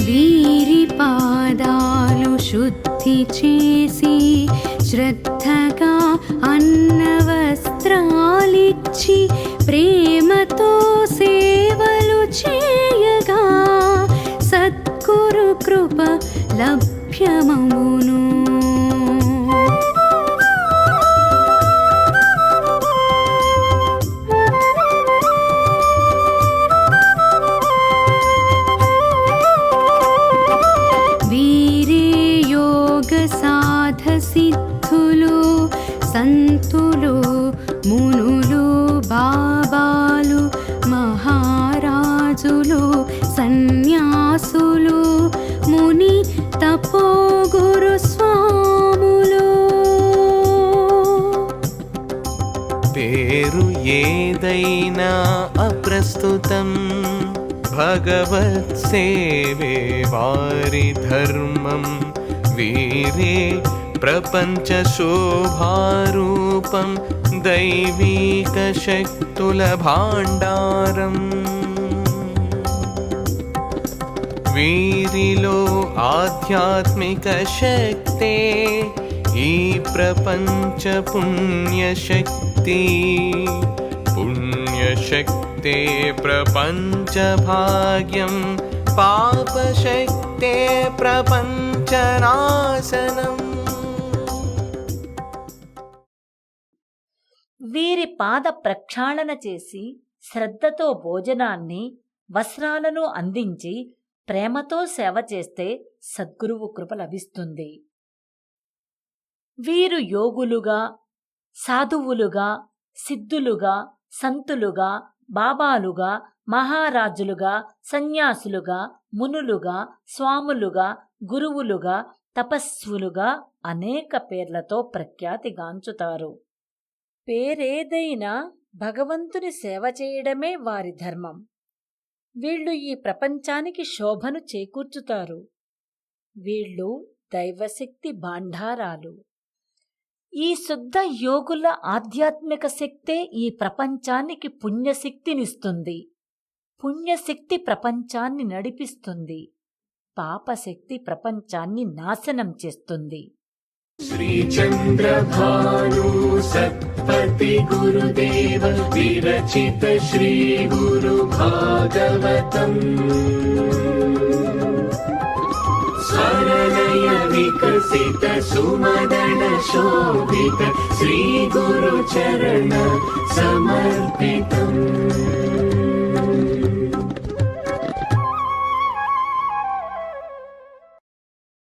వీరి పాదాలు శుద్ధి చేసి శ్రద్ధగా అన్న వస్త్రాలిచ్చి ప్రేమతో సేవలు చేయగా సద్గురు కృప లభ్యమవును. సిద్ధులు సంతులు మునులు బాబాలు మహారాజులు సన్యాసులు ముని తపో గురు స్వాములు. పేరు ఏదైనా అప్రస్తుతం, భగవత్ సేవే వారి ధర్మం. వీరే ప్రపంచ శోభారూపం, దైవీక శక్తుల భాండారం. వీరిలో ఆధ్యాత్మిక శక్తే ఈ ప్రపంచ పుణ్యశక్తి. పుణ్యశక్తే ప్రపంచ భాగ్యం, పాపశక్తే ప్రపంచనాశనం. వీరి పాద ప్రక్షాళన చేసి శ్రద్ధతో భోజనాన్ని వస్త్రాలను అందించి ప్రేమతో సేవ చేస్తే సద్గురువు కృప లభిస్తుంది. వీరు యోగులుగా, సాధువులుగా, సిద్ధులుగా, సంతులుగా, బాబాలుగా, మహారాజులుగా, సన్యాసులుగా, మునులుగా, స్వాములుగా, గురువులుగా, తపస్సులుగా అనేక పేర్లతో ప్రఖ్యాతిగాంచుతారు. పేరేదైనా భగవంతుని సేవ చేయడమే వారి ధర్మం. వీళ్ళు ఈ ప్రపంచానికి శోభను చేకూర్చుతారు. వీళ్ళు దైవశక్తి భాండారాలు. ఈ శుద్ధ యోగుల ఆధ్యాత్మిక శక్తే ఈ ప్రపంచానికి పుణ్యశక్తినిస్తుంది. పుణ్యశక్తి ప్రపంచాన్ని నడిపిస్తుంది. పాపశక్తి ప్రపంచాన్ని నాశనం చేస్తుంది. శ్రీ చంద్రభాను సత్పతి గురుదేవ విరచిత శ్రీ గురు భాగవతం. స్వరలయ వికసిత సుమదన శోభిత శ్రీ గురు చరణ సమర్పితం.